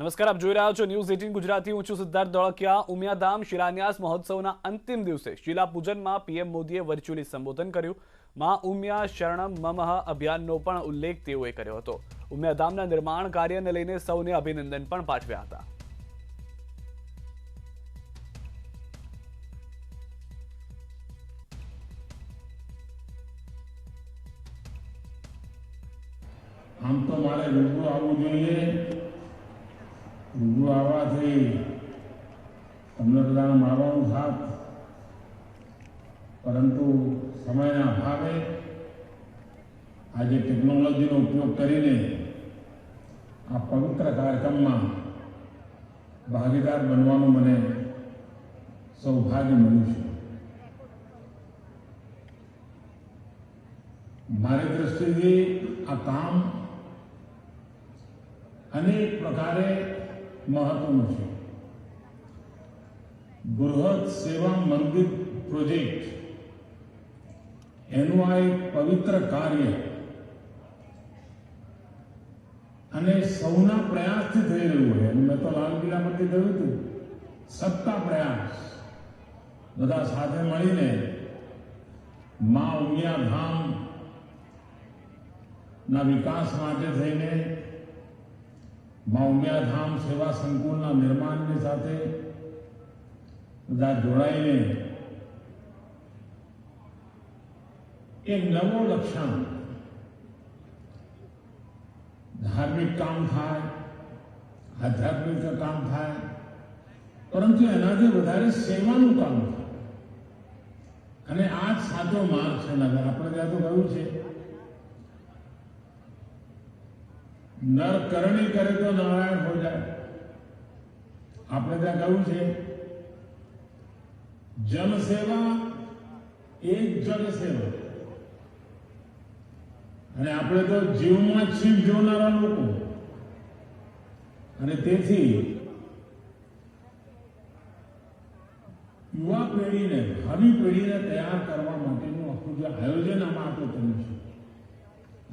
નમસ્કાર, આપ જોઈ રહ્યા છો ન્યૂઝ 18 ગુજરાતી। હું છું સિદ્ધાર્થ ધોળકિયા। ઉમિયાધામ શિલાન્યાસ મહોત્સવના અંતિમ દિવસે શિલાપૂજનમાં પીએમ મોદીએ વર્ચ્યુઅલી સંબોધન કર્યું। માં ઉમિયા શરણમ મમઃ અભિયાનનો પણ ઉલ્લેખ તેઓએ કર્યો હતો। ઉમિયાધામના નિર્માણ કાર્યને લઈને સૌને અભિનંદન પણ પાઠવ્યા હતા। આમ તો મારે રૂબરૂ આવવું જોઈએ, રૂબરૂ આવવાથી તમને બધાને મારવાનું થાત, પરંતુ સમયના અભાવે આજે ટેકનોલોજીનો ઉપયોગ કરીને આ પવિત્ર કાર્યક્રમમાં ભાગીદાર બનવાનું મને સૌભાગ્ય મળ્યું છે। મારી દ્રષ્ટિથી આ કામ अनेक प्रकारे महत्वનું છે। બૃહદ સેવા મંદિર પ્રોજેક્ટ એનું આ એક પવિત્ર કાર્ય અને સૌના પ્રયાસથી થઈ રહ્યું છે। મેં તો લાલ કિલ્લા પરથી કહ્યું હતું, સબકા પ્રયાસ, બધા સાથે મળીને મા ઉમિયાધામ ના વિકાસ માટે થઈને મા ઉમિયાધામ સેવા સંકુલના નિર્માણની સાથે બધા જોડાઈને એક નવો લક્ષ્યાંક, ધાર્મિક કામ થાય, આધ્યાત્મિક કામ થાય, પરંતુ એનાથી વધારે સેવાનું કામ થાય અને આ જ સાચો માર્ગ છે। આપણે ત્યાં તો કહ્યું છે, नर करनी करे तो नारायण हो जाए। आपने क्या कहूं छे, जन सेवा एक जन सेवा, અને આપણે તો જીવમાં જીવ જોનારા લોકો, અને તેથી યુવા પેઢીને, ભાવિ પેઢીને તૈયાર કરવા માટેનું આખું જે આયોજન આમાં આપણે કર્યું છે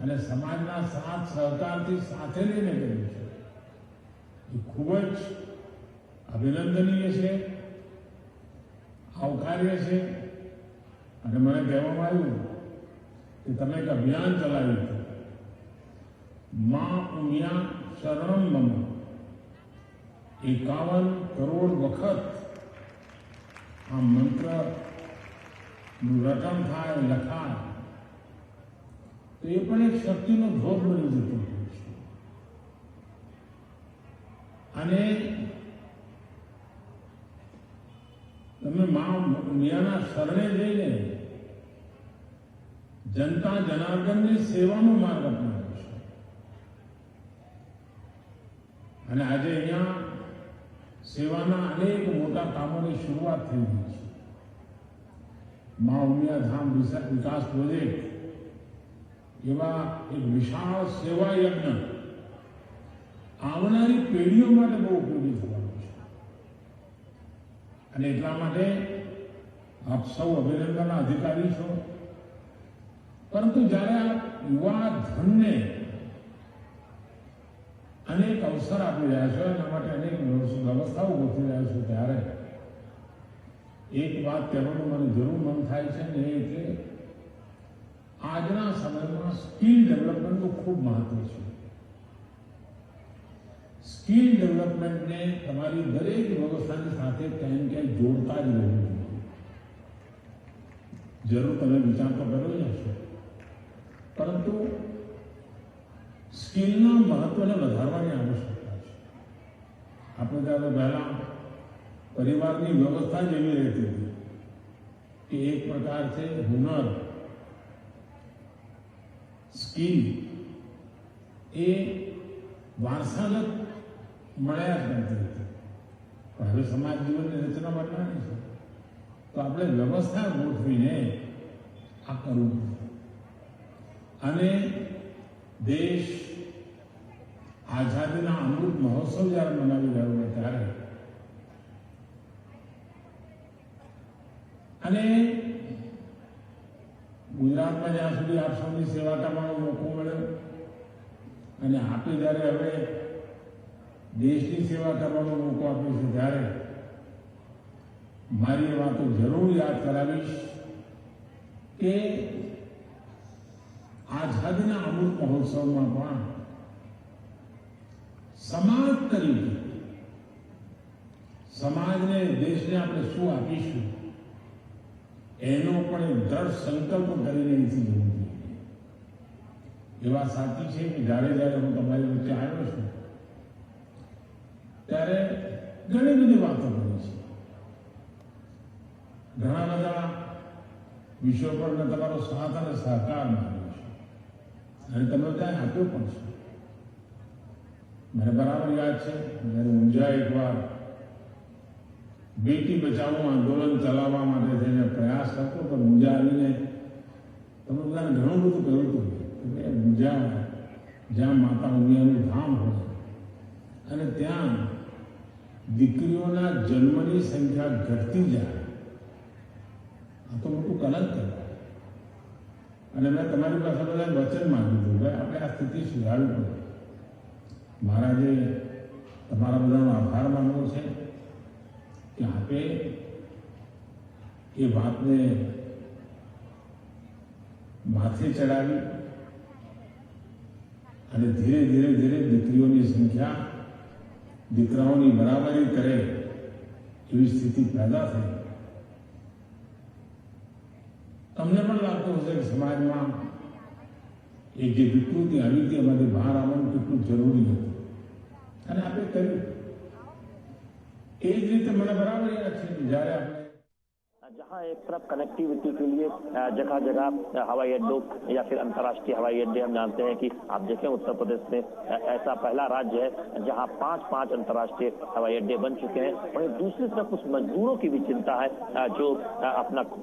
અને સમાજના સાથ સહકારથી સાથે લઈને કર્યું છે, એ ખૂબ જ અભિનંદનીય છે, આવકાર્ય છે। અને મને કહેવામાં આવ્યું કે તમે એક અભિયાન ચલાવ્યું હતું, માં ઉમિયા શરણમ મમ, 51 કરોડ વખત આ મંત્રનું રટણ થાય, લખાય, તો એ પણ એક શક્તિનો ધોધ બની જતો હોય છે। અને તમે મા ઉમિયાના શરણે જઈને જનતા જનાર્દનની સેવાનો માર્ગ અપનાવ્યો છે। અને આજે અહીંયા સેવાના અનેક મોટા કામોની શરૂઆત થઈ ગઈ છે। મા ઉમિયાધામ વિકાસ પ્રોજેક્ટ એવા એક વિશાળ સેવા યજ્ઞ આવનારી પેઢીઓ માટે બહુ ઉપયોગી થવાનું છે। અને એટલા માટે આપ સૌ અભિનંદનના અધિકારી છો, પરંતુ જ્યારે આપ યુવા ધનને અનેક અવસર આપી રહ્યા છો, એના માટે અનેક વ્યવસ્થાઓ ગોઠવી રહ્યા છો, ત્યારે એક વાત કહેવાનું મને જરૂર મન થાય છે ને, એ કે આજના સમયમાં સ્કિલ ડેવલપમેન્ટનું ખૂબ મહત્વ છે। સ્કિલ ડેવલપમેન્ટને તમારી દરેક વ્યવસ્થાની સાથે ક્યાંય ક્યાંય જોડતા જ રહેવું જોઈએ। જરૂર તમે વિચાર તો કરો જ હશો, પરંતુ સ્કિલના મહત્વને વધારવાની આવશ્યકતા છે। આપણે ત્યાં તો પહેલા પરિવારની વ્યવસ્થા જ એવી રહેતી હતી કે એક પ્રકાર છે હુનર, સ્કિલ એ વારસાગત મળ્યા જ નથી હતી, પણ હવે સમાજ જીવનની રચના બદલાની છે, તો આપણે વ્યવસ્થા ગોઠવીને આ કરવું જોઈએ। અને દેશ આઝાદીના અમૃત મહોત્સવ જ્યારે મનાવી રહ્યો હોય ત્યારે, અને ગુજરાતમાં જ્યાં સુધી આપ સૌની સેવા કરવાનો મોકો મળ્યો અને આપે જ્યારે હવે દેશની સેવા કરવાનો મોકો આપ્યો છે ત્યારે મારી એ વાતો જરૂર યાદ કરાવીશ કે આઝાદીના અમૃત મહોત્સવમાં પણ સમાજ તરીકે સમાજને દેશને આપણે શું આપીશું એનો પણ એક દ્રઢ સંકલ્પ કરીને અહીંથી જવું જોઈએ. એ વાત સાચી છે કે જ્યારે જ્યારે હું તમારી વચ્ચે આવ્યો છું ત્યારે ઘણી બધી વાતો કરી છે. ઘણા બધા વિષયો પર મેં તમારો સાથ અને સહકાર માંગ્યો છે અને તમે ત્યાં આપ્યો પણ છે. મને બરાબર યાદ છે જ્યારે ઊંઝા એકવાર બેટી બચાવો આંદોલન ચલાવવા માટે થઈને પ્રયાસ કરતો તો ઊંઝા આવીને તમે બધાને ઘણું બધું કહ્યું હતું કે ઊંઝા જ્યાં માતા ઉમિયાનું ધામ હોય અને ત્યાં દીકરીઓના જન્મની સંખ્યા ઘટતી જાય આ તો મોટું કલંક કહેવાય. અને મેં તમારી પાસે બધા વચન માંગ્યું હતું ભાઈ આપણે આ સ્થિતિ સુધારવી પડે. મહારાજે તમારા બધાનો આભાર માનવો છે કે આપે એ વાતને માથે ચડાવી અને ધીરે ધીરે ધીરે દીકરીઓની સંખ્યા દીકરાઓની બરાબરી કરે એવી સ્થિતિ પેદા થઈ. તમને પણ લાગતું હશે કે સમાજમાં એક જે વિકૃતિ આવી હતી એમાંથી બહાર આવવાનું કેટલું જરૂરી હતું અને આપણે કર્યું. એ જ રીતે મને બરાબર યાદ છે જ્યારે આપણે जहां एक तरफ कनेक्टिविटी के लिए जगह जगह हवाई अड्डों या फिर अंतर्राष्ट्रीय हवाई अड्डे हम जानते हैं कि आप देखें उत्तर प्रदेश में ऐसा पहला राज्य है जहां 5 अंतर्राष्ट्रीय हवाई अड्डे बन चुके हैं. वहीं दूसरी तरफ कुछ मजदूरों की भी चिंता है जो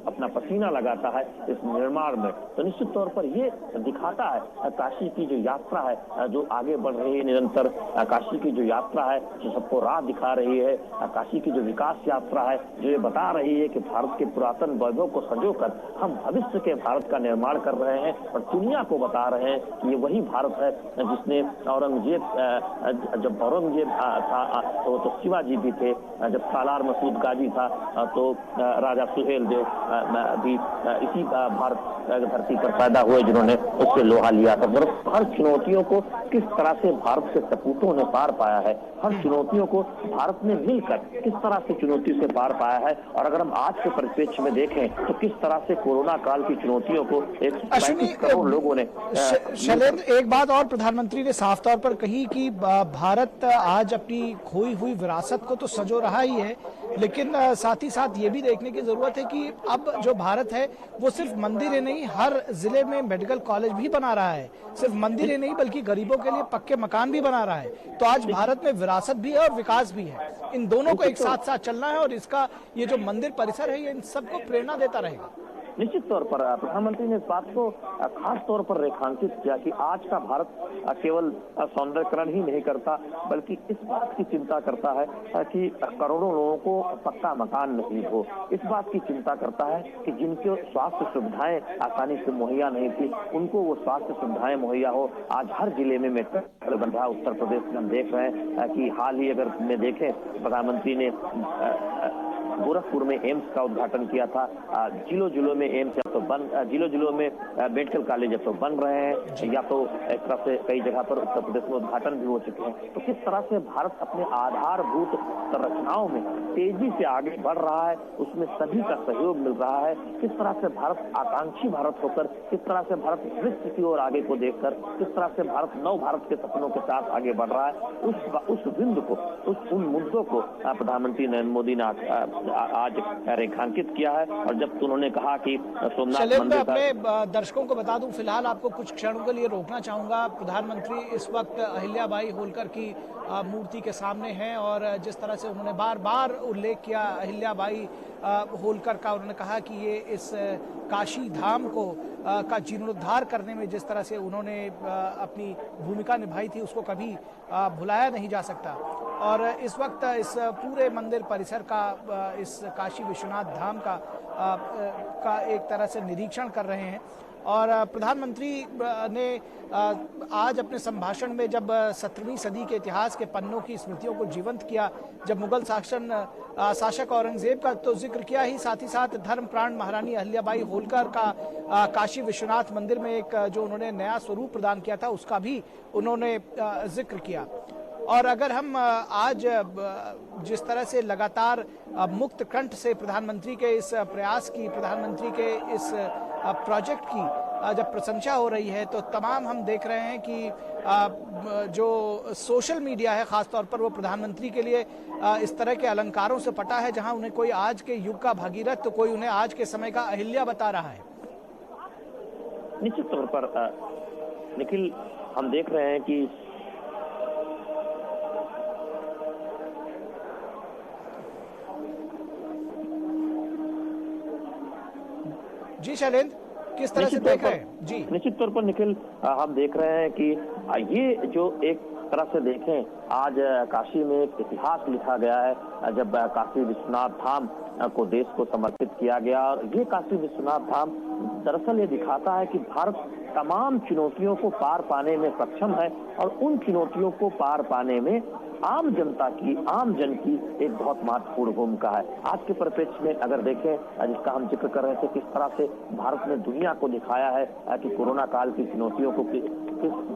अपना पसीना लगाता है इस निर्माण में. तो निश्चित तौर पर ये दिखाता है काशी की जो यात्रा है जो आगे बढ़ रही है निरंतर. काशी की जो यात्रा है जो सबको राह दिखा रही है. काशी की जो विकास यात्रा है जो ये बता रही है कि भारत के पुरातन वैभव को संजोकर हम भविष्य के भारत का निर्माण कर रहे हैं और दुनिया को बता रहे हैं कि ये वही भारत है जिसने जब औरंगजेब था तो शिवाजी भी थे. जब सालार मसूद गाजी था तो राजा सुहेल देव भी इसी भारत धरती पर पैदा हुए जिन्होंने उससे लोहा लिया था. हर चुनौतियों को किस तरह से भारत के सपूतों ने पार पाया है. हर चुनौतियों को भारत ने मिलकर किस तरह से चुनौती से पार पाया है. और अगर हम आज के परिप्रेक्ष्य में देखें तो किस तरह से कोरोना काल की चुनौतियों को 135 करोड़ लोगों ने. शैलेंद्र, एक बात और प्रधानमंत्री ने साफ तौर पर कही कि भारत आज अपनी खोई हुई विरासत को तो संजो रहा ही है, लेकिन साथ ही साथ ये भी देखने की जरूरत है कि अब जो भारत है वो सिर्फ मंदिर ही नहीं, हर जिले में मेडिकल कॉलेज भी बना रहा है. सिर्फ मंदिर ही नहीं बल्कि गरीबों के लिए पक्के मकान भी बना रहा है. तो आज भारत में विरासत भी है और विकास भी है. इन दोनों को एक साथ साथ चलना है और इसका ये जो मंदिर परिसर है ये इन सबको प्रेरणा देता रहेगा. निश्चित तौर पर प्रधानमंत्री ने इस बात को खास तौर पर रेखांकित किया कि आज का भारत केवल सौंदर्यकरण ही नहीं करता बल्कि इस बात की चिंता करता है कि करोड़ों लोगों को पक्का मकान नसीब हो. इस बात की चिंता करता है कि जिनके स्वास्थ्य सुविधाएं आसानी से मुहैया नहीं थी उनको वो स्वास्थ्य सुविधाएं मुहैया हो. आज हर जिले में मेडिकल बन रहा. उत्तर प्रदेश में हम देख रहे हैं कि हाल ही अगर में देखें प्रधानमंत्री ने गोरखपुर में एम्स का उद्घाटन किया था. जिलों में एम्स या तो जिलों में मेडिकल कॉलेज या तो बन रहे हैं या तो एक तरह से कई जगह पर उत्तर प्रदेश में उद्घाटन भी हो चुके हैं. तो किस तरह से भारत अपने आधारभूत संरचनाओं में तेजी से आगे बढ़ रहा है, उसमें सभी का सहयोग मिल रहा है. किस तरह से भारत आकांक्षी भारत होकर, किस तरह से भारत भविष्य की ओर आगे को देखकर, किस तरह से भारत नव भारत के सपनों के साथ आगे बढ़ रहा है, उस बिंदु को, उन मुद्दों को प्रधानमंत्री नरेंद्र मोदी ने आज रेखांकित किया है. और जब उन्होंने कहा कि सोमनाथ मैं अपने दर्शकों को बता दूं, फिलहाल आपको कुछ क्षणों के लिए रोकना चाहूंगा. प्रधानमंत्री इस वक्त अहिल्याबाई होलकर की मूर्ति के सामने हैं और जिस तरह से उन्होंने बार बार उल्लेख किया अहिल्याबाई होलकर का, उन्होंने कहा कि ये इस काशी धाम को का जीर्णोद्धार करने में जिस तरह से उन्होंने अपनी भूमिका निभाई थी उसको कभी भुलाया नहीं जा सकता. और इस वक्त इस पूरे मंदिर परिसर का, इस काशी विश्वनाथ धाम का एक तरह से निरीक्षण कर रहे हैं. और प्रधानमंत्री ने आज अपने संभाषण में जब 17वीं सदी के इतिहास के पन्नों की स्मृतियों को जीवंत किया, जब मुगल शासक औरंगजेब का तो जिक्र किया ही, साथ धर्म प्राण महारानी अहिल्याबाई होलकर का काशी विश्वनाथ मंदिर में एक जो उन्होंने नया स्वरूप प्रदान किया था उसका भी उन्होंने जिक्र किया। और अगर हम आज जिस तरह से लगातार मुक्त कंठ से प्रधानमंत्री के इस प्रयास की, प्रधानमंत्री के इस प्रोजेक्ट की जब प्रशंसा हो रही है, तो तमाम हम देख रहे हैं कि जो सोशल मीडिया है खासतौर पर वो प्रधानमंत्री के लिए इस तरह के अलंकारों से पटा है, जहां उन्हें कोई आज के युग का भागीरथ तो कोई उन्हें आज के समय का अहिल्या बता रहा है। निश्चित तौर पर निखिल, हम देख रहे हैं कि जी शैलेंद्र, किस तरह से देख रहे हैं? जी निश्चित तौर पर निखिल, हम देख रहे हैं कि ये जो एक तरह से देखें, आज काशी में एक इतिहास लिखा गया है जब काशी विश्वनाथ धाम को देश को समर्पित किया गया। और ये काशी विश्वनाथ धाम दरअसल ये दिखाता है कि भारत तमाम चुनौतियों को पार पाने में सक्षम है, और उन चुनौतियों को पार पाने में आम जनता की, आम जन की एक बहुत महत्वपूर्ण भूमिका है। आज के परिप्रेक्ष्य में अगर देखें, जिसका हम जिक्र कर रहे थे, किस तरह से भारत ने दुनिया को दिखाया है कि कोरोना काल की चुनौतियों को किस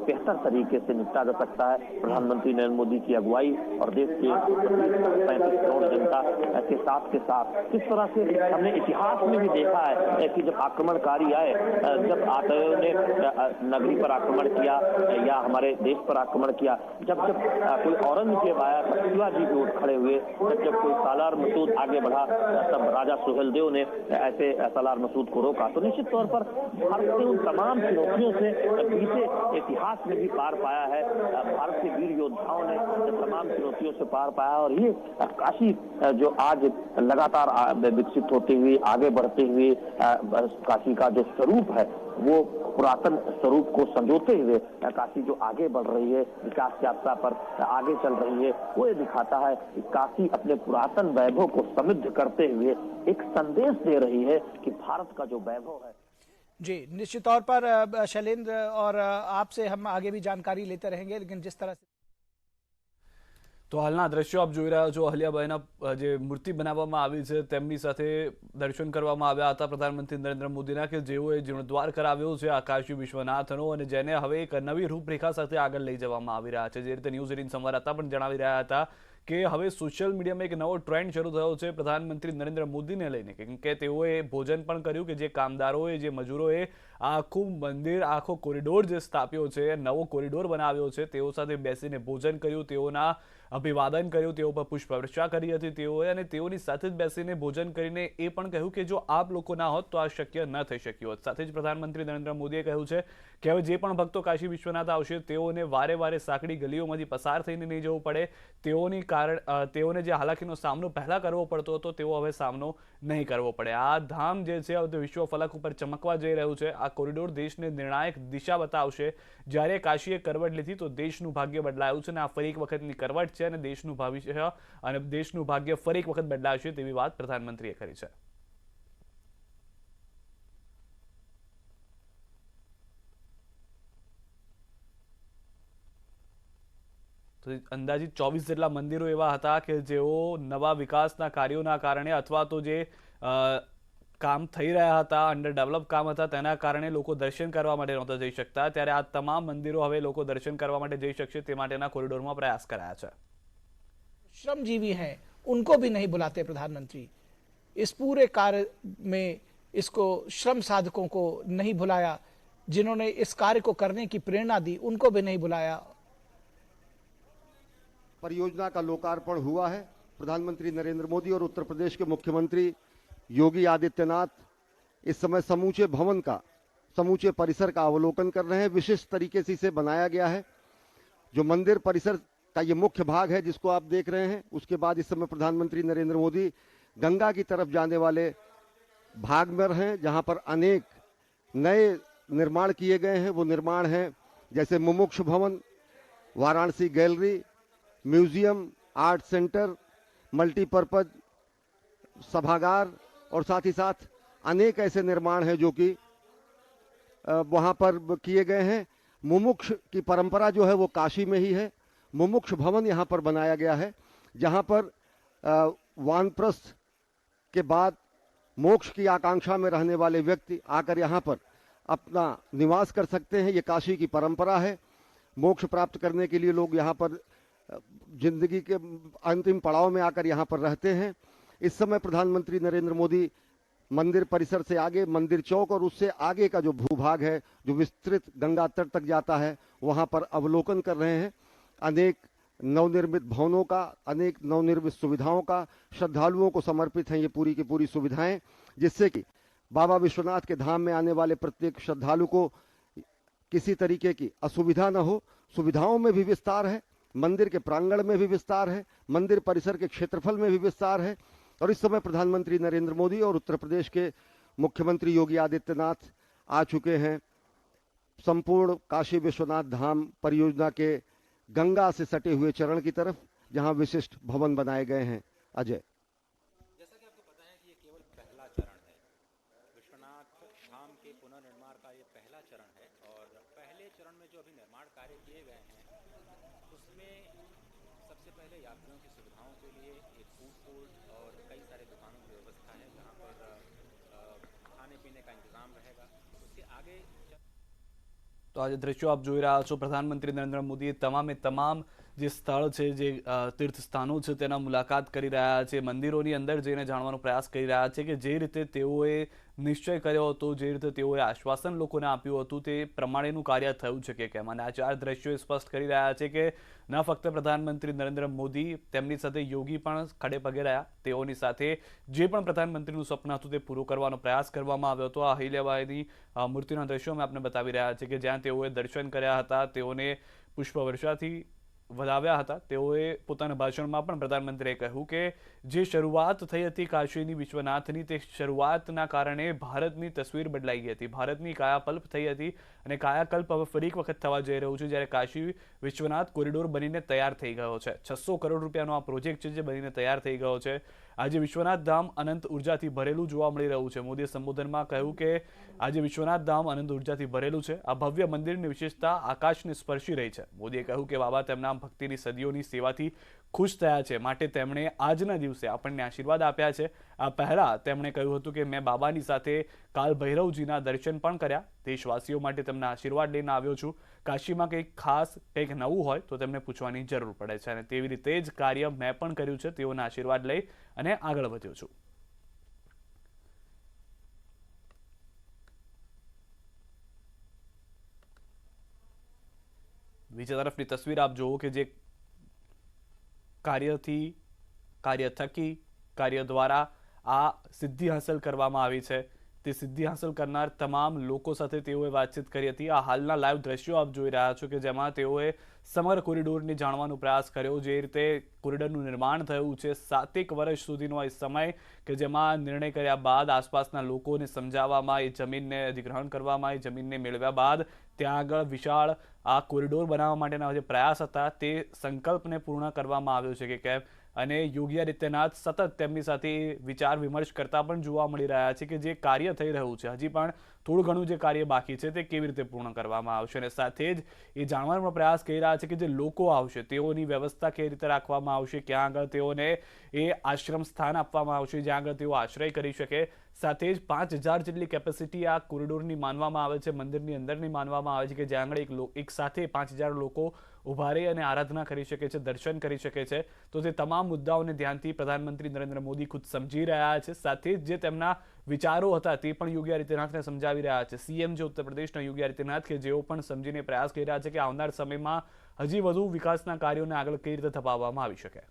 बेहतर तरीके से निपटा जा सकता है। प्रधानमंत्री नरेंद्र मोदी की अगुवाई और देश के 35 करोड़ जनता के साथ किस तरह से हमने इतिहास में भी देखा है कि जब आक्रमणकारी आए, जब आतंकियों ने नगरी पर आक्रमण किया या हमारे देश पर आक्रमण किया, जब कोई औरंगजेब आया तब शिवाजी भी उठ खड़े हुए, जब कोई सालार मसूद आगे बढ़ा तब राजा सुहेलदेव ने ऐसे सालार मसूद को रोका। तो निश्चित तौर पर भारत ने उन तमाम चुनौतियों से पीछे इतिहास में भी पार पाया है। भारत के वीर योद्धाओं ने तमाम चुनौतियों से पार पाया, और ये काशी जो आज लगातार विकसित होते हुए, आगे बढ़ते हुए, काशी का जो स्वरूप है वो पुरातन स्वरूप को संजोते हुए काशी जो आगे बढ़ रही है, विकास यात्रा पर आगे चल रही है, वो ये दिखाता है कि काशी अपने पुरातन वैभव को समृद्ध करते हुए एक संदेश दे रही है कि भारत का जो वैभव है। जी निश्चित तौर पर शैलेंद्र, और आपसे हम आगे भी जानकारी लेते रहेंगे, लेकिन जिस तरह से તો હાલના દ્રશ્યો આપ જોઈ રહ્યા છો, અહલ્યાબાઈના જે મૂર્તિ બનાવવામાં આવી છે તેમની સાથે દર્શન કરવામાં આવ્યા હતા પ્રધાનમંત્રી નરેન્દ્ર મોદીના, કે જેઓએ જીર્ણોદ્ધાર કરાવ્યો છે આ કાશી વિશ્વનાથનો, અને જેને હવે એક નવી રૂપરેખા સાથે આગળ લઈ જવામાં આવી રહ્યા છે। જે રીતે ન્યૂઝ 18 સંવાદદાતા પણ જણાવી રહ્યા હતા કે હવે સોશિયલ મીડિયામાં એક નવો ટ્રેન્ડ શરૂ થયો છે પ્રધાનમંત્રી નરેન્દ્ર મોદીને લઈને, કે તેઓએ ભોજન પણ કર્યું, કે જે કામદારોએ, જે મજૂરોએ આખું મંદિર, આખો કોરિડોર જે સ્થાપ્યો છે, નવો કોરિડોર બનાવ્યો છે, તેઓ સાથે બેસીને ભોજન કર્યું, તેઓના અભિવાદન કર્યું, તેઓ પર પુષ્પવર્ષા કરી હતી તેઓએ, અને તેઓની સાથે જ બેસીને ભોજન કરીને એ પણ કહ્યું કે જો આપ લોકો ના હોત તો આ શક્ય ન થઈ શક્યું હોત। સાથે જ પ્રધાનમંત્રી નરેન્દ્ર મોદીએ કહ્યું છે કે હવે જે પણ ભક્તો કાશી વિશ્વનાથ આવશે તેઓને વારે વારે સાંકડી ગલીઓમાંથી પસાર થઈને નહીં જવું પડે, તેઓને જે હાલાકીનો સામનો પહેલા કરવો પડતો હતો તેઓ હવે સામનો નહીં કરવો પડે। આ ધામ જે છે હવે વિશ્વ ફલક ઉપર ચમકવા જઈ રહ્યું છે। આ કોરિડોર દેશને નિર્ણાયક દિશા બતાવશે। જ્યારે કાશીએ કરવટ લીધી તો દેશનું ભાગ્ય બદલાયું છે, અને આ ફરી એક વખતની કરવટ છે, અને દેશનું ભવિષ્ય અને દેશનું ભાગ્ય ફરી એક વખત બદલાશે તેવી વાત પ્રધાનમંત્રીએ કરી છે। તો અંદાજિત 24 જેટલા મંદિરો એવા હતા કે જેઓ નવા વિકાસના કાર્યોના કારણે અથવા તો જે કામ થઈ રહ્યા હતા, અંડર ડેવલપ કામ હતા, તેના કારણે લોકો દર્શન કરવા માટે નહોતા જઈ શકતા, ત્યારે આ તમામ મંદિરો હવે લોકો દર્શન કરવા માટે જઈ શકશે તે માટેના કોરિડોરમાં પ્રયાસ કરાયા છે। श्रमजीवी हैं उनको भी नहीं बुलाते प्रधानमंत्री, इस पूरे कार्य में इसको श्रम साधकों को नहीं बुलाया, जिन्होंने इस कार्य को करने की प्रेरणा दी उनको भी नहीं बुलाया। परियोजना का लोकार्पण हुआ है। प्रधानमंत्री नरेंद्र मोदी और उत्तर प्रदेश के मुख्यमंत्री योगी आदित्यनाथ इस समय समूचे भवन का, समूचे परिसर का अवलोकन कर रहे हैं। विशेष तरीके से इसे बनाया गया है। जो मंदिर परिसर का ये मुख्य भाग है जिसको आप देख रहे हैं, उसके बाद इस समय प्रधानमंत्री नरेंद्र मोदी गंगा की तरफ जाने वाले भाग में हैं, जहां पर अनेक नए निर्माण किए गए हैं। वो निर्माण हैं जैसे मुमुक्ष भवन, Varanasi gallery, museum, art centre, multipurpose सभागार, और साथ ही साथ अनेक ऐसे निर्माण हैं जो कि वहाँ पर किए गए हैं। मुमुक्ष की परंपरा जो है वो काशी में ही है। मुमुक्ष भवन यहाँ पर बनाया गया है, जहाँ पर वानप्रस्थ के बाद मोक्ष की आकांक्षा में रहने वाले व्यक्ति आकर यहाँ पर अपना निवास कर सकते हैं। ये काशी की परंपरा है। मोक्ष प्राप्त करने के लिए लोग यहाँ पर जिंदगी के अंतिम पड़ाव में आकर यहाँ पर रहते हैं। इस समय प्रधानमंत्री नरेंद्र मोदी मंदिर परिसर से आगे मंदिर चौक और उससे आगे का जो भूभाग है, जो विस्तृत गंगा तट तक जाता है, वहाँ पर अवलोकन कर रहे हैं। अनेक नवनिर्मित भवनों का, अनेक नवनिर्मित सुविधाओं का श्रद्धालुओं को समर्पित हैं ये पूरी की पूरी सुविधाएं, जिससे कि बाबा विश्वनाथ के धाम में आने वाले प्रत्येक श्रद्धालु को किसी तरीके की असुविधा न हो। सुविधाओं में भी विस्तार है, मंदिर के प्रांगण में भी विस्तार है, मंदिर परिसर के क्षेत्रफल में भी विस्तार है। और इस समय प्रधानमंत्री नरेंद्र मोदी और उत्तर प्रदेश के मुख्यमंत्री योगी आदित्यनाथ आ चुके हैं संपूर्ण काशी विश्वनाथ धाम परियोजना के गंगा से सटे हुए चरण की तरफ, जहां विशिष्ट भवन बनाए गए हैं। अजय, जैसा कि आपको पता है कि ये केवल पहला चरण है, विश्वनाथ धाम के पुनर्निर्माण का ये पहला चरण है। और पहले चरण में जो अभी निर्माण कार्य किए गए हैं उसमें सबसे पहले यात्रियों की सुविधाओं के लिए एक फूड कोर्ट और कई सारे दुकानों की व्यवस्था है, जहाँ पर खाने पीने का इंतजाम रहेगा। उसके आगे तो आज दृश्यो आप જોઈ રહ્યા છો। પ્રધાનમંત્રી નરેન્દ્ર મોદી તમામે તમામ જે સ્થળ છે, જે તીર્થ સ્થાનો છે તેના મુલાકાત કરી રહ્યા છે। મંદિરોની અંદર જઈને જાણવાનો પ્રયાસ કરી રહ્યા છે કે જે રીતે તેઓએ નિશ્ચય કર્યો હતો, જે રીતે તેઓએ આશ્વાસન લોકોને આપ્યું હતું, તે પ્રમાણેનું કાર્ય થયું છે કે કેમ। અને આ ચાર દ્રશ્યો સ્પષ્ટ કરી રહ્યા છે કે ન ફક્ત પ્રધાનમંત્રી નરેન્દ્ર મોદી, તેમની સાથે યોગી પણ ખડે પગે રહ્યા। તેઓની સાથે જે પણ પ્રધાનમંત્રીનું સ્વપ્ન હતું તે પૂરું કરવાનો પ્રયાસ કરવામાં આવ્યો હતો। આ અહિલ્યાબાઈની મૂર્તિના દ્રશ્યો અમે આપને બતાવી રહ્યા છે કે જ્યાં તેઓએ દર્શન કર્યા હતા, તેઓને પુષ્પવર્ષાથી વધાવ્યા હતા। તેઓએ પોતાના ભાષણમાં પણ પ્રધાનમંત્રીએ કહ્યું કે જે શરૂઆત થઈ હતી કાશીની વિશ્વનાથની, તે શરૂઆતના કારણે ભારતની તસવીર બદલાઈ ગઈ હતી, ભારતની કાયાકલ્પ થઈ હતી અને કાયાકલ્પ હવે ફરી એક વખત થવા જઈ રહ્યું છે, જ્યારે કાશી વિશ્વનાથ કોરિડોર બનીને તૈયાર થઈ ગયો છે। 600 કરોડ રૂપિયાનો આ પ્રોજેક્ટ છે જે બનીને તૈયાર થઈ ગયો છે। આજે વિશ્વનાથ ધામ અનંત ઉર્જાથી ભરેલું જોવા મળી રહ્યું છે। મોદીએ સંબોધનમાં કહ્યું કે આજે વિશ્વનાથ ધામ અનંત ઉર્જાથી ભરેલું છે। આ ભવ્ય મંદિરની વિશેષતા આકાશને સ્પર્શી રહી છે। મોદીએ કહ્યું કે બાબા તેમના ભક્તિની સદીઓની સેવાથી ખુશ થયા છે, માટે તેમણે આજના દિવસે આપણને આશીર્વાદ આપ્યા છે। આ પહેલા તેમણે કહ્યું હતું કે મેં બાબાની સાથે કાલ ભૈરવજીના દર્શન પણ કર્યા। દેશવાસીઓ માટે તેમના આશીર્વાદ લઈને આવ્યો છું। કાશીમાં કંઈક ખાસ, કંઈક નવું હોય તો તેમને પૂછવાની જરૂર પડે છે અને તેવી રીતે જ કાર્ય મેં પણ કર્યું છે। તેઓના આશીર્વાદ લઈ અને આગળ વધ્યો છું। બીજા તરફની તસવીર આપ જુઓ કે જે કાર્યથી, કાર્ય થકી, કાર્ય દ્વારા આ સિદ્ધિ હાંસલ કરવામાં આવી છે। તે સિદ્ધિ હાંસલ કરનાર તમામ લોકો સાથે તેઓએ વાતચીત કરી હતી। આ હાલના લાઈવ દ્રશ્યો આપ જોઈ રહ્યા છો કે જેમાં તેઓએ સમગ્ર કોરિડોરને જાણવાનો પ્રયાસ કર્યો। જે રીતે કોરિડોરનું નિર્માણ થયું છે, 7 વર્ષ સુધીનો એ સમય કે જેમાં નિર્ણય કર્યા બાદ આસપાસના લોકોને સમજાવવામાં, એ જમીનને અધિગ્રહણ કરવામાં, એ જમીનને મેળવ્યા બાદ ત્યાં આગળ વિશાળ આ કોરિડોર બનાવવા માટેના જે પ્રયાસ હતા તે સંકલ્પને પૂર્ણ કરવામાં આવ્યો છે કે કેમ। અને યોગી આદિત્યનાથ સતત તેમની સાથે વિચાર વિમર્શ કરતા પણ જોવા મળી રહ્યા છે કે જે કાર્ય થઈ રહ્યું છે, હજી પણ થોડું ઘણું જે કાર્ય બાકી છે તે કેવી રીતે પૂર્ણ કરવામાં આવશે। અને સાથે જ એ જાણવાનો પ્રયાસ કરી રહ્યા છે કે જે લોકો આવશે તેઓની વ્યવસ્થા કેવી રીતે રાખવામાં આવશે, ક્યાં આગળ તેઓને એ આશ્રમ સ્થાન આપવામાં આવશે જ્યાં આગળ તેઓ આશ્રય કરી શકે। સાથે જ 5000 જેટલી કેપેસિટી આ કોરિડોરની માનવામાં આવે છે, મંદિરની અંદરની માનવામાં આવે છે કે જ્યાં આગળ એક સાથે 5000 લોકો ઊભા રહી અને આરાધના કરી શકે છે, દર્શન કરી શકે છે। તો તે તમામ મુદ્દાઓને ધ્યાનથી પ્રધાનમંત્રી નરેન્દ્ર મોદી ખુદ સમજી રહ્યા છે। સાથે જ જે તેમના વિચારો હતા તે પણ યોગી આદિત્યનાથને સમજાવી રહ્યા છે। સીએમ જે ઉત્તર પ્રદેશના યોગી આદિત્યનાથ કે જેઓ પણ સમજીને પ્રયાસ કરી રહ્યા છે કે આવનાર સમયમાં હજી વધુ વિકાસના કાર્યોને આગળ કઈ રીતે ધપાવવામાં આવી શકે।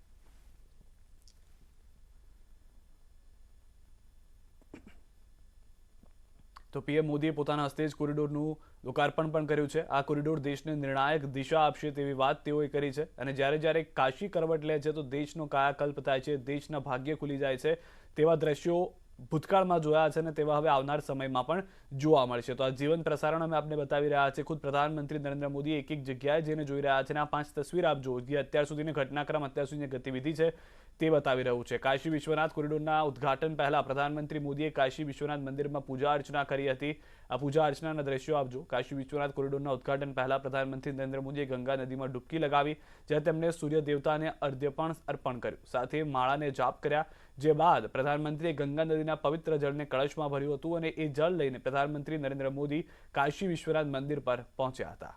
તો પીએમ મોદીએ પોતાના હસ્તે જ કોરિડોરનું લોકાર્પણ પણ કર્યું છે। આ કોરિડોર દેશને નિર્ણાયક દિશા આપશે તેવી વાત તેઓએ કરી છે। અને જ્યારે જ્યારે કાશી કરવટ લે છે તો દેશનો કાયાકલ્પ થાય છે, દેશના ભાગ્ય ખુલી જાય છે, તેવા દ્રશ્યો ભૂતકાળમાં જોયા છે અને તેવા હવે આવનાર સમયમાં પણ જોવા મળશે। તો આ જીવન પ્રસારણ અમે આપને બતાવી રહ્યા છે। ખુદ પ્રધાનમંત્રી નરેન્દ્ર મોદી એક એક જગ્યાએ જઈને જોઈ રહ્યા છે અને આ 5 તસવીર આપ જુઓ, જે અત્યાર સુધીની ઘટનાક્રમ, અત્યાર સુધીની ગતિવિધિ છે તે બતાવી રહ્યું છે। કાશી વિશ્વનાથ કોરિડોરના ઉદ્ઘાટન પહેલા પ્રધાનમંત્રી મોદીએ કાશી વિશ્વનાથ મંદિરમાં પૂજા અર્ચના કરી હતી। આ પૂજા અર્ચનાના દ્રશ્યો આપજો। કાશી વિશ્વનાથ કોરિડોરના ઉદ્ઘાટન પહેલા પ્રધાનમંત્રી નરેન્દ્ર મોદીએ ગંગા નદીમાં ડૂબકી લગાવી, જ્યાં તેમણે સૂર્ય દેવતાને અર્ઘ્ય પણ અર્પણ કર્યું, સાથે માળાને જાપ કર્યા। જે બાદ પ્રધાનમંત્રીએ ગંગા નદીના પવિત્ર જળને કળશમાં ભર્યું હતું અને એ જળ લઈને પ્રધાનમંત્રી નરેન્દ્ર મોદી કાશી વિશ્વનાથ મંદિર પર પહોંચ્યા હતા।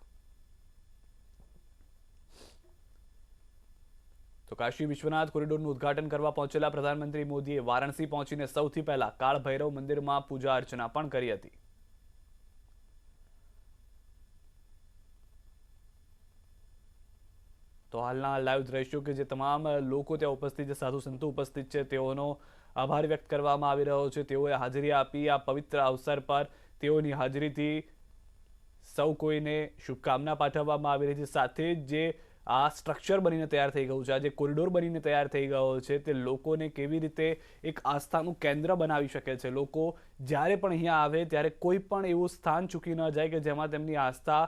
તો કાશી વિશ્વનાથ કોરિડોરનું ઉદ્ઘાટન કરવા પહોંચેલા પ્રધાનમંત્રી મોદીએ વારાણસી પહોંચીને સૌથી પહેલા કાળ ભૈરવ મંદિરમાં પૂજા અર્ચના પણ કરી હતી। તો હાલના લાઈવ દ્રશ્યો કે જે તમામ લોકો ત્યાં ઉપસ્થિત છે, સાધુ સંતો ઉપસ્થિત છે, તેઓનો આભાર વ્યક્ત કરવામાં આવી રહ્યો છે। તેઓએ હાજરી આપી। આ પવિત્ર અવસર પર તેઓની હાજરીથી સૌ કોઈને શુભકામના પાઠવવામાં આવી રહી છે। સાથે જ જે આ સ્ટ્રક્ચર બનીને તૈયાર થઈ ગયું છે, આ જે કોરિડોર બનીને તૈયાર થઈ ગયો છે, તે લોકોને કેવી રીતે એક આસ્થાનું કેન્દ્ર બનાવી શકે છે। લોકો જ્યારે પણ અહીંયા આવે ત્યારે કોઈ પણ એવું સ્થાન ચૂકી ન જાય કે જેમાં તેમની આસ્થા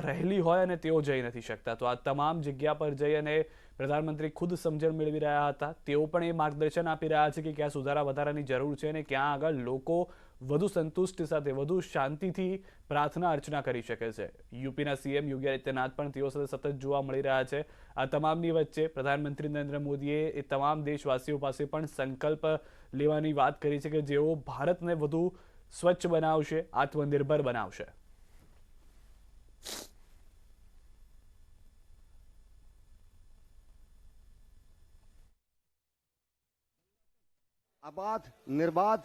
રહેલી હોય અને તેઓ જઈ નથી શકતા। તો આ તમામ જગ્યા પર જઈ અને પ્રધાનમંત્રી ખુદ સમજણ મેળવી રહ્યા હતા। તેઓ પણ એ માર્ગદર્શન આપી રહ્યા છે કે ક્યાં સુધારા વધારાની જરૂર છે અને ક્યાં આગળ લોકો વધુ સંતુષ્ટિ સાથે, વધુ શાંતિથી પ્રાર્થના અર્ચના કરી શકે છે। યુપીના સીએમ યોગી આદિત્યનાથ પણ તેઓ સાથે સતત જોવા મળી રહ્યા છે। આ તમામની વચ્ચે પ્રધાનમંત્રી નરેન્દ્ર મોદીએ એ તમામ દેશવાસીઓ પાસે પણ સંકલ્પ લેવાની વાત કરી છે કે જેઓ ભારતને વધુ સ્વચ્છ બનાવશે, આત્મનિર્ભર બનાવશે। आबाद निर्बाध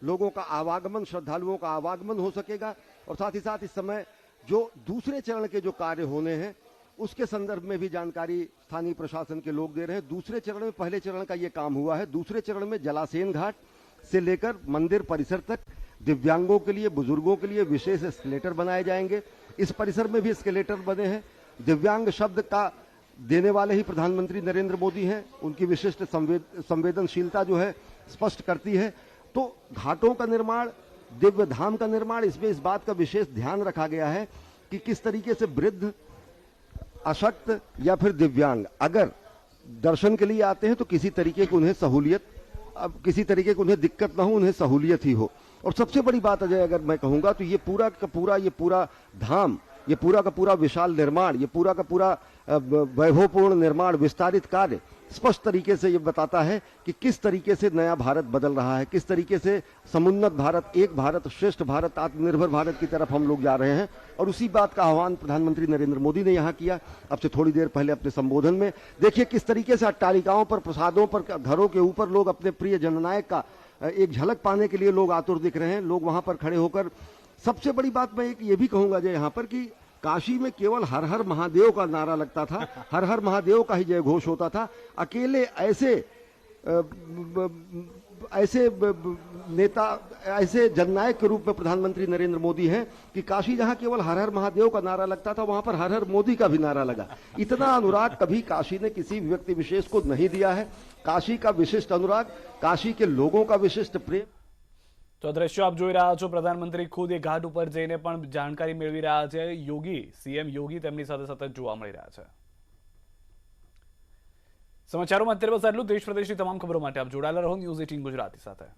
लोगों का आवागमन, श्रद्धालुओं का आवागमन हो सकेगा। और साथ ही साथ इस समय जो दूसरे चरण के जो कार्य होने हैं उसके संदर्भ में भी जानकारी स्थानीय प्रशासन के लोग दे रहे हैं। दूसरे चरण में, पहले चरण का ये काम हुआ है, दूसरे चरण में जलाशयन घाट से लेकर मंदिर परिसर तक दिव्यांगों के लिए, बुजुर्गों के लिए विशेष एस्केलेटर बनाए जाएंगे। इस परिसर में भी एस्केलेटर बने हैं। दिव्यांग शब्द का देने वाले ही प्रधानमंत्री नरेंद्र मोदी हैं। उनकी विशिष्ट संवेदनशीलता जो है स्पष्ट करती है। तो घाटों का निर्माण, दिव्य धाम का निर्माण, इसमें इस बात का विशेष ध्यान रखा गया है कि किस तरीके से वृद्ध, अशक्त या फिर दिव्यांग अगर दर्शन के लिए आते हैं तो किसी तरीके की उन्हें सहूलियत, अब किसी तरीके की उन्हें दिक्कत ना हो, उन्हें सहूलियत ही हो। और सबसे बड़ी बात अजय अगर मैं कहूंगा तो ये पूरा का पूरा धाम, ये पूरा का पूरा विशाल निर्माण, ये पूरा का पूरा वैभवपूर्ण निर्माण, विस्तारित कार्य स्पष्ट तरीके से ये बताता है कि किस तरीके से नया भारत बदल रहा है, किस तरीके से समुन्नत भारत, एक भारत, श्रेष्ठ भारत, आत्मनिर्भर भारत की तरफ हम लोग जा रहे हैं। और उसी बात का आह्वान प्रधानमंत्री नरेंद्र मोदी ने यहाँ किया अब से थोड़ी देर पहले अपने संबोधन में। देखिए किस तरीके से अट्टालिकाओं पर, प्रसादों पर, घरों के ऊपर लोग अपने प्रिय जननायक का एक झलक पाने के लिए लोग आतुर दिख रहे हैं। लोग वहां पर खड़े होकर, सबसे बड़ी बात मैं एक ये भी कहूंगा जो यहाँ पर कि काशी में केवल हर हर महादेव का नारा लगता था, हर हर महादेव का ही जय घोष होता था। अकेले ऐसे नेता, ऐसे जननायक के रूप में प्रधानमंत्री नरेंद्र मोदी हैं कि काशी जहां केवल हर हर महादेव का नारा लगता था, वहां पर हर हर मोदी का भी नारा लगा। इतना अनुराग कभी काशी ने किसी व्यक्ति विशेष को नहीं दिया है। काशी का विशिष्ट अनुराग, काशी के लोगों का विशिष्ट प्रेम। તો દ્રશ્યો આપ જોઈ રહ્યા છો। પ્રધાનમંત્રી ખુદ એ ઘાટ ઉપર જઈને પણ જાણકારી મેળવી રહ્યા છે। યોગી, સીએમ યોગી તેમની સાથે સતત જોવા મળી રહ્યા છે। સમાચારોમાં અત્યારે બસ આટલું। દેશ પ્રદેશની તમામ ખબરો માટે આપ જોડાયેલા રહો ન્યૂઝ 18 ગુજરાતી સાથે।